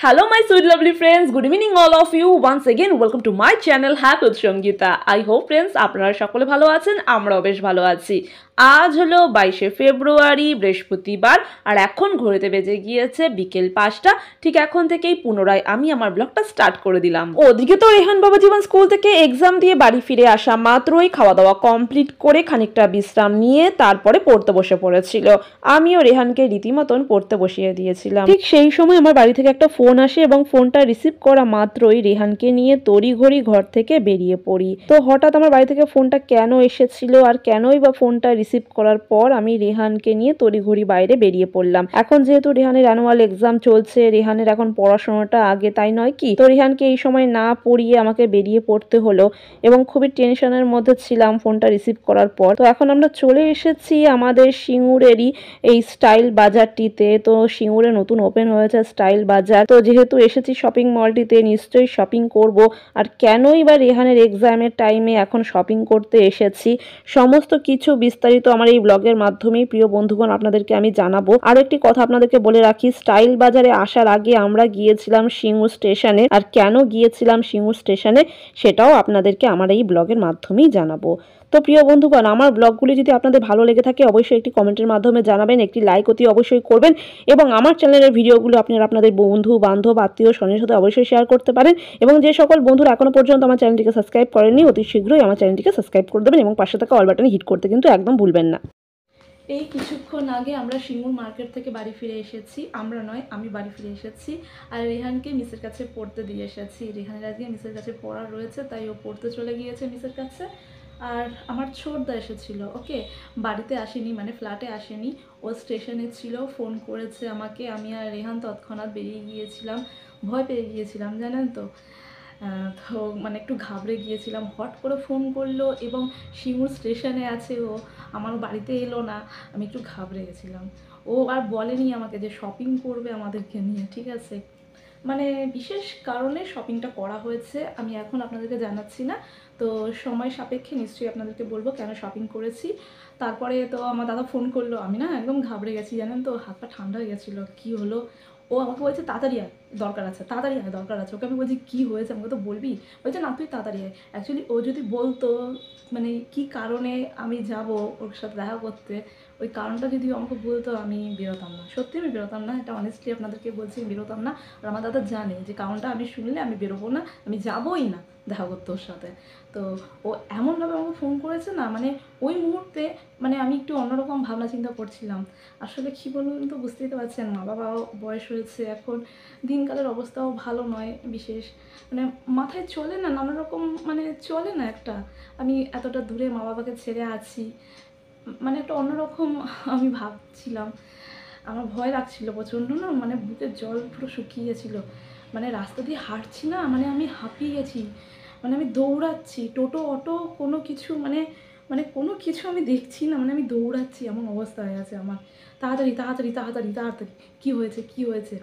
Hello my sweet lovely friends, good evening all of you. Once again welcome to my channel Happy with Sangita. I hope friends আপনারা সকলে ভালো আছেন, আমরাও বেশ ভালো আছি। আজ হলো 22শে ফেব্রুয়ারি বৃহস্পতিবার আর এখন ঘড়িতে বেজে গিয়েছে বিকেল 5টা। ঠিক এখন থেকেই পুনরায় আমি আমার ব্লগটা স্টার্ট করে দিলাম। ওদিকে তো রেহান বাবা জীবন স্কুল থেকে এক্সাম দিয়ে বাড়ি ফিরে আসা মাত্রই খাওয়া দাওয়া কমপ্লিট করে খানিকটা বিশ্রাম নিয়ে তারপরে পড়তে বসে পড়েছিল। আমিও রেহানকে রীতিমতন পড়তে বসিয়ে দিয়েছিলাম। ঠিক সেই সময় আমার বাড়ি থেকে একটা ফোন আসে এবং ফোনটা রিসিভ করা মাত্রই রেহানকে নিয়ে তড়িঘড়ি ঘর থেকে বেরিয়ে পড়ি। তো হঠাৎ আমার বাড়ি থেকে ফোনটা কেন এসেছিল আর কেনই বা ফোনটা রিসিভ করার পর আমি রেহানকে নিয়ে তড়িঘড়ি বাইরে বেরিয়ে পড়লাম। এখন যেহেতু রেহানের অ্যানুয়াল এক্সাম চলছে, রেহানের এখন পড়াশোনাটা আগে, তাই নয় কি? তো রেহানকে এই সময় না পড়িয়ে আমাকে বেরিয়ে পড়তে হলো এবং খুবই টেনশনের মধ্যে ছিলাম ফোনটা রিসিভ করার পর। তো এখন আমরা চলে এসেছি আমাদের সিঙ্গুরেরই এই স্টাইল বাজারটিতে। তো সিঙ্গুরে নতুন ওপেন হয়েছে স্টাইল বাজার। তো যেহেতু এসেছি শপিং মলটিতে, নিশ্চয়ই শপিং করব। আর কেনই বা রেহানের এক্সামের টাইমে এখন শপিং করতে এসেছি, সমস্ত কিছু বিস্তারিত আমার এই ব্লগের মাধ্যমেই প্রিয় বন্ধুগণ আপনাদেরকে আমি জানাবো। আর একটি কথা আপনাদেরকে বলে রাখি, স্টাইল বাজারে আসার আগে আমরা গিয়েছিলাম সিঙ্গুর স্টেশনে। আর কেন গিয়েছিলাম সিঙ্গুর স্টেশনে সেটাও আপনাদেরকে আমার এই ব্লগের মাধ্যমেই জানাবো। তো প্রিয় বন্ধুগণ, আমার ব্লগগুলি যদি আপনাদের ভালো লেগে থাকে অবশ্যই একটি কমেন্টের মাধ্যমে জানাবেন, একটি লাইক অতি অবশ্যই করবেন এবং আমার চ্যানেলের ভিডিওগুলো আপনারা আপনাদের বন্ধু বান্ধব আত্মীয় স্বজনের সাথে অবশ্যই শেয়ার করতে পারেন। এবং যে সকল বন্ধুরা এখনো পর্যন্ত আমার চ্যানেলটিকে সাবস্ক্রাইব করেননি অতি শীঘ্রই আমার চ্যানেলটিকে সাবস্ক্রাইব করে দেবেন এবং পাশে থাকা অল বাটনে হিট করতে কিন্তু একদম ভুলবেন না। এই কিছুক্ষণ আগে আমরা সিঙ্গুর মার্কেট থেকে বাড়ি ফিরে এসেছি। আমরা নয়, আমি বাড়ি ফিরে এসেছি আর রেহানকে মিসের কাছে পড়তে দিয়ে এসেছি। রেহানের আজকে মিসের কাছে পড়া রয়েছে, তাই ও পড়তে চলে গিয়েছে মিসের কাছে। আর আমার ছোটদা এসেছিল, ওকে, বাড়িতে আসেনি, মানে ফ্ল্যাটে আসেনি, ও স্টেশনে ছিল, ফোন করেছে আমাকে। আমি আর রেহান তৎক্ষণাৎ বেরিয়ে গিয়েছিলাম, ভয় পেয়ে গিয়েছিলাম জানেন তো। তো মানে একটু ঘাবড়ে গিয়েছিলাম, হট করে ফোন করলো এবং সিঙ্গুর স্টেশনে আছে ও, আমার বাড়িতে এলো না, আমি একটু ঘাবড়ে গেছিলাম। ও আর বলেনি আমাকে যে শপিং করবে আমাদেরকে নিয়ে, ঠিক আছে, মানে বিশেষ কারণে শপিংটা করা হয়েছে, আমি এখন আপনাদেরকে জানাচ্ছি না। তো সময় সাপেক্ষে নিশ্চয়ই আপনাদেরকে বলবো কেন শপিং করেছি। তারপরে তো আমার দাদা ফোন করলো, আমি না একদম ঘাবড়ে গেছি জানেন তো, হাত পা ঠান্ডা হয়ে গেছিলো। কী হলো? ও আমাকে বলছে তাড়াতাড়ি আয়, দরকার আছে, তাড়াতাড়ি আয়, দরকার আছে। ওকে আমি বলছি কী হয়েছে, আমাকে তো বলবি। বলছে না তুই তাড়াতাড়ি আয়। অ্যাকচুয়ালি ও যদি বলতো মানে কী কারণে আমি যাব ওর সাথে দেখা করতে, ওই কারণটা যদি আমাকে বলতো আমি বেরোতাম না, সত্যি আমি বেরোতাম না, এটা অনেস্টলি আপনাদেরকে বলছি, আমি বেরোতাম না। আর আমার দাদা জানে যে কারণটা আমি শুনলে আমি বেরোবো না, আমি যাবোই না দেখা করতে ওর সাথে। তো ও এমনভাবে আমাকে ফোন করেছে না, মানে ওই মুহূর্তে মানে আমি একটু অন্যরকম ভাবনা চিন্তা করছিলাম। আসলে কী বলুন তো, বুঝতেই তো পারছেন, মা বাবাও বয়স হয়েছে এখন, দিনকালের অবস্থাও ভালো নয় বিশেষ, মানে মাথায় চলে না, নানা রকম মানে চলে না একটা, আমি এতটা দূরে মা বাবাকে ছেড়ে আছি, মানে একটা অন্যরকম আমি ভাবছিলাম। আমার ভয় লাগছিল প্রচণ্ড না, মানে বুকের জল পুরো শুকিয়ে গেছিলো, মানে রাস্তা দিয়ে হাঁটছি না, মানে আমি হাঁপিয়ে গেছি, মানে আমি দৌড়াচ্ছি, টোটো অটো কোনো কিছু মানে মানে কোনো কিছু আমি দেখছি না, মানে আমি দৌড়াচ্ছি, এমন অবস্থা হয়ে গেছে আমার। তাড়াতাড়ি তাড়াতাড়ি তাড়াতাড়ি তাড়াতাড়ি, কী হয়েছে কী হয়েছে?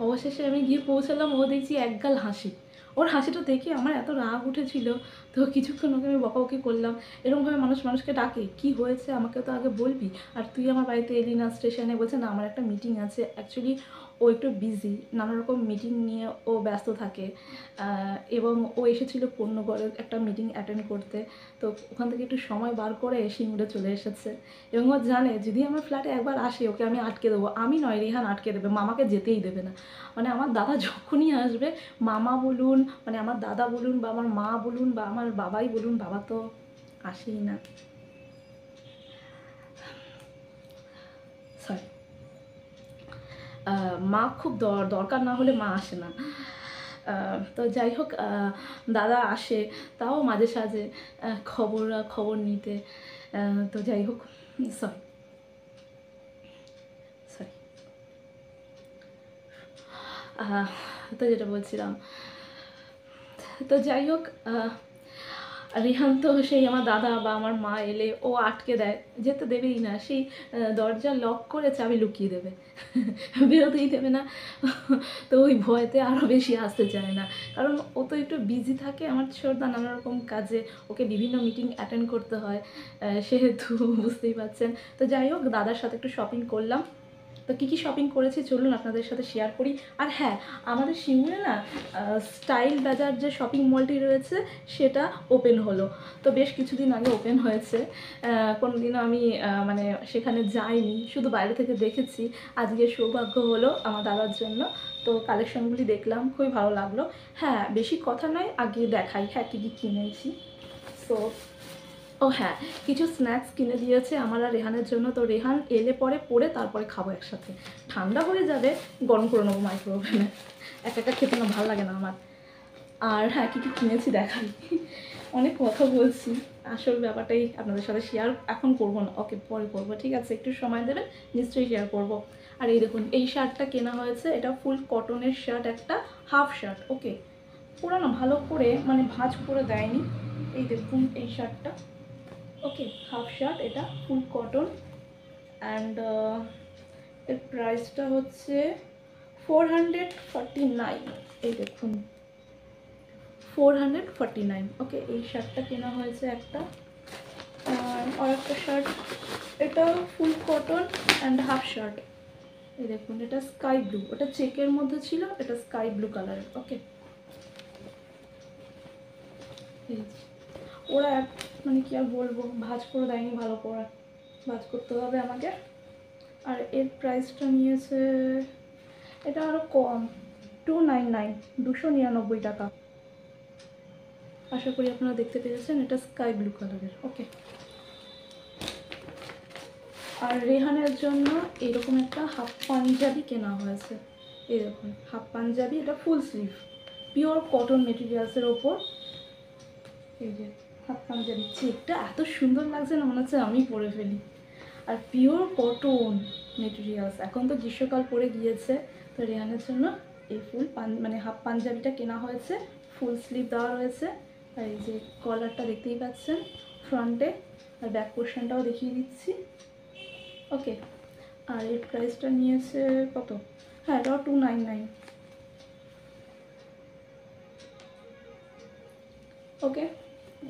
অবশেষে আমি গিয়ে পৌঁছালাম, ও দেখছি একগাল হাসি। ওর হাসিটা দেখে আমার এত রাগ উঠেছিল, তো কিছুক্ষণ ওকে আমি বকাবকি করলাম। এরকমভাবে মানুষ মানুষকে ডাকে, কি হয়েছে আমাকে তো আগে বলবি, আর তুই আমার বাড়িতে এলি না স্টেশনে? বলছে না আমার একটা মিটিং আছে। অ্যাকচুয়ালি ও একটু বিজি, নানা রকম মিটিং নিয়ে ও ব্যস্ত থাকে, এবং ও এসেছিলো পণ্যগড়ের একটা মিটিং অ্যাটেন্ড করতে। তো ওখান থেকে একটু সময় বার করে সিঙ্গুরে চলে এসেছে এবং ও জানে যদি আমার ফ্ল্যাটে একবার আসে ওকে আমি আটকে দেবো। আমি নয়, রেহান আটকে দেবে, মামাকে যেতেই দেবে না। মানে আমার দাদা যখনই আসবে, মামা বলুন, মানে আমার দাদা বলুন বা আমার মা বলুন বা আমার বাবাই বলুন, বাবা তো আসেই না, সরি, মা খুব দরকার না হলে মা আসে না। তো যাই হোক, দাদা আসে তাও মাঝে সাঝে খবর নিতে। তো যাই হোক, সরি সরি, তো যেটা বলছিলাম, তো যাই হোক, রেহান তো সেই আমার দাদা বা আমার মা এলে ও আটকে দেয়, যেতে দেবেই না, সেই দরজা লক করে চাবি লুকিয়ে দেবে, বেরোতেই দেবে না। তো ওই ভয়তে আরও বেশি আসতে চায় না, কারণ ও তো একটু বিজি থাকে আমার ছোটদা নানা রকম কাজে, ওকে বিভিন্ন মিটিং অ্যাটেন্ড করতে হয়, সেহেতু বুঝতেই পারছেন। তো যাই হোক, দাদার সাথে একটু শপিং করলাম, তো কী কী শপিং করেছি চলুন আপনাদের সাথে শেয়ার করি। আর হ্যাঁ, আমাদের সিঙ্গুরে না স্টাইল বাজার যে শপিং মলটি রয়েছে সেটা ওপেন হলো। তো বেশ কিছুদিন আগে ওপেন হয়েছে। কোনো দিনও আমি মানে সেখানে যাইনি, শুধু বাইরে থেকে দেখেছি। আজকে সৌভাগ্য হলো আমার দাদার জন্য। তো কালেকশনগুলি দেখলাম, খুবই ভালো লাগলো। হ্যাঁ, বেশি কথা নয়, আগে দেখাই হ্যাঁ কী কী কিনেছি। সো ও হ্যাঁ, কিছু স্ন্যাক্স কিনে দিয়েছে আমার আর রেহানের জন্য। তো রেহান এলে পরে তারপরে খাবো একসাথে। ঠান্ডা হয়ে যাবে, গরম করে নেবো মাইক্রো ওভেনে। একা খেতে না ভালো লাগে না আমার। আর হ্যাঁ, কী কী কিনেছি দেখাই। অনেক কথা বলছি, আসল ব্যাপারটাই আপনাদের সাথে শেয়ার এখন করবো না, ওকে পরে করবো, ঠিক আছে? একটু সময় দেবেন, নিশ্চয়ই শেয়ার করবো। আর এই দেখুন, এই শার্টটা কেনা হয়েছে, এটা ফুল কটনের শার্ট, একটা হাফ শার্ট। ওকে, পুরো না ভালো করে মানে ভাঁজ করে দেয়নি। এই দেখুন এই শার্টটা, ওকে হাফ শার্ট, এটা ফুল কটন। অ্যান্ড এর প্রাইসটা হচ্ছে 449। এই দেখুন 449। ওকে, এই শার্টটা কেনা হয়েছে একটা। আর একটা শার্ট, এটা ফুল কটন অ্যান্ড হাফ শার্ট। এই দেখুন, এটা স্কাই ব্লু, ওটা চেকের মধ্যে ছিল, এটা স্কাই ব্লু কালারের। ওকে, ওরা মানে কি আর বলবো, ভাঁজ করে দেয়নি ভালো করে, ভাঁজ করতে হবে আমাকে। আর এর প্রাইসটা নিয়েছে, এটা আরও কম, 299, 299 টাকা। আশা করি আপনারা দেখতে পেয়েছেন, এটা স্কাই ব্লু কালারের। ওকে, আর রেহানের জন্য এরকম একটা হাফ পাঞ্জাবি কেনা হয়েছে। এই দেখুন হাফ পাঞ্জাবি, এটা ফুল স্লিভ, পিওর কটন মেটেরিয়ালসের ওপর। এই যে হাফ পাঞ্জাবি, চেকটা এত সুন্দর লাগছে না, মনে হচ্ছে আমি পরে ফেলি। আর পিওর কটন মেটেরিয়ালস, এখন তো গ্রীষ্মকাল পরে গিয়েছে। তো রেহানের জন্য এই ফুল মানে হাফ পাঞ্জাবিটা কেনা হয়েছে, ফুল স্লিভ দেওয়া রয়েছে। আর এই যে কলারটা দেখতেই পাচ্ছেন ফ্রন্টে, আর ব্যাক পোর্শনটাও দেখিয়ে দিচ্ছি। ওকে, আর এর প্রাইসটা নিয়েছে কত? হ্যাঁ, এটাও 299। ওকে,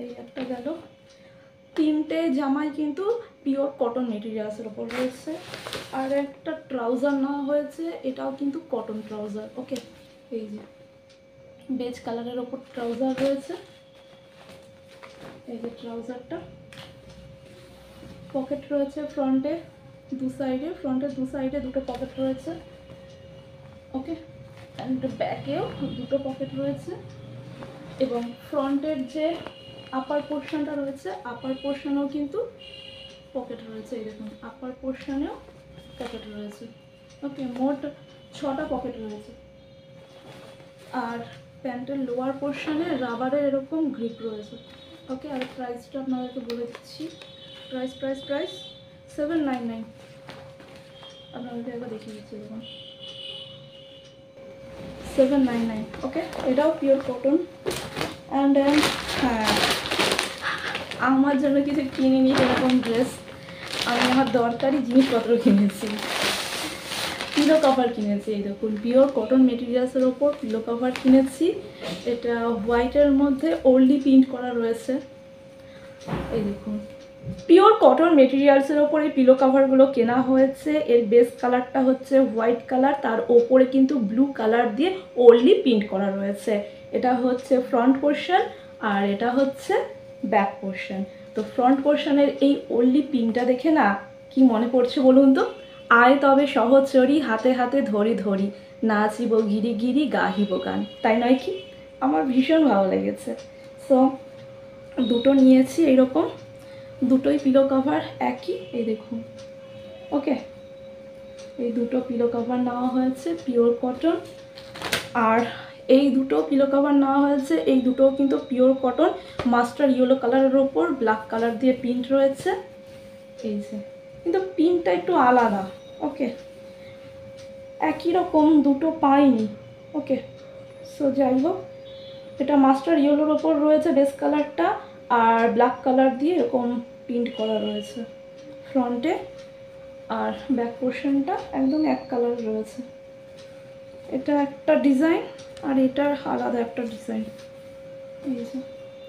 এই একটা গেল। তিনটে জামাই কিন্তু পিওর কটন মেটেরিয়ালসের ওপর রয়েছে। আর একটা ট্রাউজার নেওয়া হয়েছে, এটাও কিন্তু কটন ট্রাউজার। ওকে, এই যে বেজ কালারের ওপর ট্রাউজার রয়েছে। এই যে ট্রাউজারটা, পকেট রয়েছে ফ্রন্টে দু সাইডে, ফ্রন্টের দু সাইডে দুটো পকেট রয়েছে। ওকে, অ্যান্ড ব্যাকেও দুটো পকেট রয়েছে। এবং ফ্রন্টের যে আপার পোর্শনটা রয়েছে, আপার পোর্শনেও কিন্তু পকেট রয়েছে। এই দেখুন আপার পোর্শনেও পকেট রয়েছে। ওকে, মোট 6টা পকেট রয়েছে। আর প্যান্টের লোয়ার পোর্শনে রাবারের এরকম গ্রিপ রয়েছে। ওকে, আর প্রাইসটা আপনাদেরকে বলে দিচ্ছি। প্রাইস 799। আপনাদেরকে একবার দেখিয়ে দিচ্ছি, দেখুন 799। ওকে, এটাও পিওর কটন। অ্যান্ড হ্যাঁ, আমার জন্য কিছু কিনিনি এরকম ড্রেস, আমি আমার দরকারি জিনিসপত্র কিনেছি। পিলো কভার কিনেছি, এই দেখুন পিওর কটন মেটেরিয়ালসের ওপর পিলো কভার কিনেছি। এটা হোয়াইটের মধ্যে ওল্ডি প্রিন্ট করা রয়েছে। এই দেখুন পিওর কটন মেটেরিয়ালসের ওপর এই পিলো কভারগুলো কেনা হয়েছে। এর বেস কালারটা হচ্ছে হোয়াইট কালার, তার ওপরে কিন্তু ব্লু কালার দিয়ে ওল্ডি প্রিন্ট করা রয়েছে। এটা হচ্ছে ফ্রন্ট পোর্শন আর এটা হচ্ছে ব্যাক পোর্শন। তো ফ্রন্ট পোর্শনের এই ওল্ডি প্রিন্টটা দেখে না কি মনে পড়ছে বলুন তো? আয় তবে সহচরী, হাতে হাতে ধরি ধরি, নাচিব গিরি গিরি গাহিব গান, তাই নয় কি? আমার ভীষণ ভালো লেগেছে। সো দুটো নিয়েছি এইরকম, দুটোই পিলো কভার একই। এই দেখুন, ওকে, এই দুটো পিলো কভার নেওয়া হয়েছে পিওর কটন। আর এই দুটো পিলো কভার নেওয়া হয়েছে, এই দুটোও কিন্তু পিওর কটন, মাস্টার ইয়েলো কালারের ওপর ব্ল্যাক কালার দিয়ে প্রিন্ট রয়েছে। এই যে কিন্তু প্রিন্টটা একটু আলাদা। ওকে, একই রকম দুটো পাইনি। ওকে, সো যাই হোক, এটা মাস্টার ইয়েলোর ওপর রয়েছে বেস কালারটা, আর ব্ল্যাক কালার দিয়ে এরকম প্রিন্ট করা রয়েছে ফ্রন্টে। আর ব্যাক পোর্শনটা একদম এক কালার রয়েছে। এটা একটা ডিজাইন আর এটার আলাদা একটা ডিজাইন।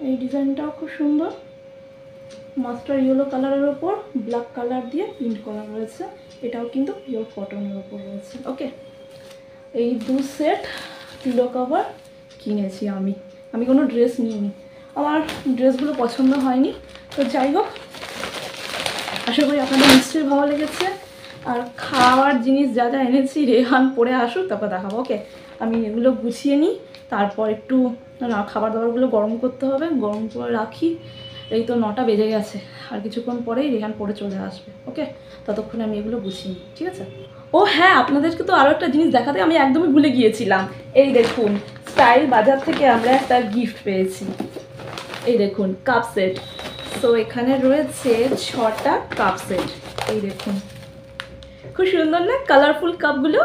এই ডিজাইনটাও খুব সুন্দর, মাস্টার ইয়েলো কালারের ওপর ব্ল্যাক কালার দিয়ে প্রিন্ট করা রয়েছে। এটাও কিন্তু পিওর কটনের উপর রয়েছে। ওকে, এই 2 সেট পিলো কভার কিনেছি আমি কোনো ড্রেস নিইনি, আমার ড্রেসগুলো পছন্দ হয়নি। তো যাই হোক, আশা করি আপনাদের নিশ্চয়ই ভালো লেগেছে। আর খাওয়ার জিনিস যা যা এনেছি রেহান পরে আসুক তারপর দেখাবো। ওকে, আমি এগুলো গুছিয়ে নিই, তারপর একটু খাবার দাবারগুলো গরম করতে হবে, গরম করে রাখি। এই তো 9টা বেজে গেছে, আর কিছুক্ষণ পরেই রেহান পরে চলে আসবে। ওকে, ততক্ষণে আমি এগুলো গুছিয়ে নিই, ঠিক আছে? ও হ্যাঁ, আপনাদেরকে তো আরও একটা জিনিস দেখাতে আমি একদমই ভুলে গিয়েছিলাম। এই দেখুন, স্টাইল বাজার থেকে আমরা একটা গিফট পেয়েছি। এই দেখুন, কাপ সেট। তো এখানে রয়েছে 6টা কাপ সেট। এই দেখুন, খুব সুন্দর না কালারফুল কাপগুলো?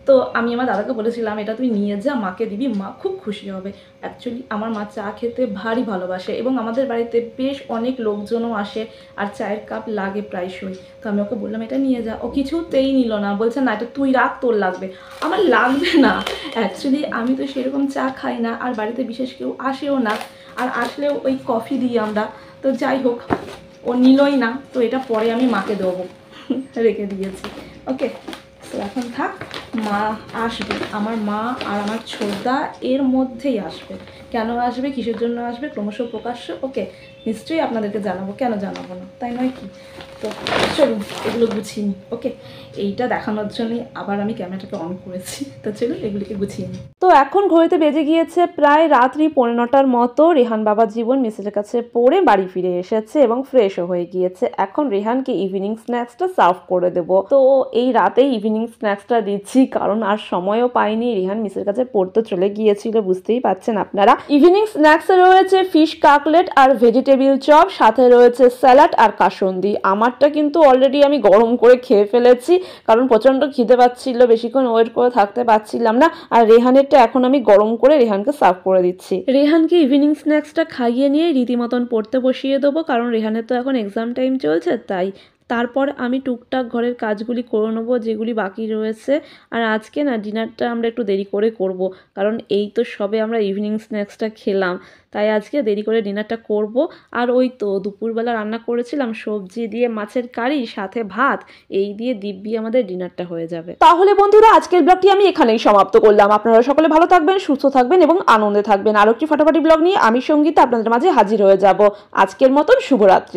তো আমি আমার দাদাকে বলেছিলাম এটা তুই নিয়ে যা, মাকে দিবি, মা খুব খুশি হবে। অ্যাকচুয়ালি আমার মা চা খেতে ভারী ভালোবাসে এবং আমাদের বাড়িতে বেশ অনেক লোকজনও আসে আর চায়ের কাপ লাগে প্রায়শই। তো আমি ওকে বললাম এটা নিয়ে যা, ও কিছুতেই নিল না, বলছে না এটা তুই রাখ, তোর লাগবে। আমার লাগবে না, অ্যাকচুয়ালি আমি তো সেরকম চা খাই না, আর বাড়িতে বিশেষ কেউ আসেও না, আর আসলেও ওই কফি দিই আমরা। তো যাই হোক, ও নিলই না, তো এটা পরে আমি মাকে দেবো, রেখে দিয়েছি। ওকে, তো এখন থাক, মা আসবে, আমার মা আর আমার ছোটদা এর মধ্যেই আসবে। কেন আসবে, কিসের জন্য আসবে, ক্রমশ প্রকাশ্য। ওকে, নিশ্চয়ই আপনাদেরকে জানাবো, কেন জানাবো না, তাই নয় কি? তো চলুন এগুলো গুছিয়ে নিই। ওকে, এইটা দেখানোর জন্যই আবার আমি ক্যামেরাটাকে অন করেছি। তো চলুন এগুলিকে গুছিয়ে নিই। তো এখন ঘড়িতে বেজে গিয়েছে প্রায় রাত্রি 9:45টার মতো। রেহান বাবা জীবন মিসের কাছে পড়ে বাড়ি ফিরে এসেছে এবং ফ্রেশও হয়ে গিয়েছে। এখন রেহানকে ইভিনিং স্ন্যাক্সটা সার্ভ করে দেবো। তো এই রাতেই ইভিনিং স্ন্যাক্সটা দিচ্ছি, কারণ আর সময়ও পাইনি। রেহান মিসের কাছে পড়তে চলে গিয়েছিল, বুঝতেই পারছেন আপনারা। ইভিনিং স্ন্যাক্সে রয়েছে ফিশ কাটলেট আর ভেজিটেবিল চপ, সাথে রয়েছে স্যালাড আর কাসুন্দি। আমারটা কিন্তু অলরেডি আমি গরম করে খেয়ে ফেলেছি, কারণ প্রচণ্ড খিদে পাচ্ছিল, বেশিক্ষণ ওয়েট করে থাকতে পারছিলাম না। আর রেহানেরটা এখন আমি গরম করে রেহানকে সার্ভ করে দিচ্ছি। রেহানকে ইভিনিং স্ন্যাক্সটা খাইয়ে নিয়ে রীতিমতন পড়তে বসিয়ে দেবো, কারণ রেহানের তো এখন এক্সাম টাইম চলছে। তাই তারপর আমি টুকটাক ঘরের কাজগুলি করে নেবো যেগুলি বাকি রয়েছে। আর আজকে না ডিনারটা আমরা একটু দেরি করে করব, কারণ এই তো সবে আমরা ইভিনিং স্ন্যাক্সটা খেলাম, তাই আজকে দেরি করে ডিনারটা করব। আর ওই তো দুপুরবেলা রান্না করেছিলাম সবজি দিয়ে মাছের কারি, সাথে ভাত, এই দিয়ে দিব্যি আমাদের ডিনারটা হয়ে যাবে। তাহলে বন্ধুরা, আজকের ব্লগটি আমি এখানেই সমাপ্ত করলাম। আপনারা সকলে ভালো থাকবেন, সুস্থ থাকবেন এবং আনন্দে থাকবেন। আরও একটি ফাটাফাটি ব্লগ নিয়ে আমি সঙ্গীতা আপনাদের মাঝে হাজির হয়ে যাব। আজকের মতন শুভরাত্রি।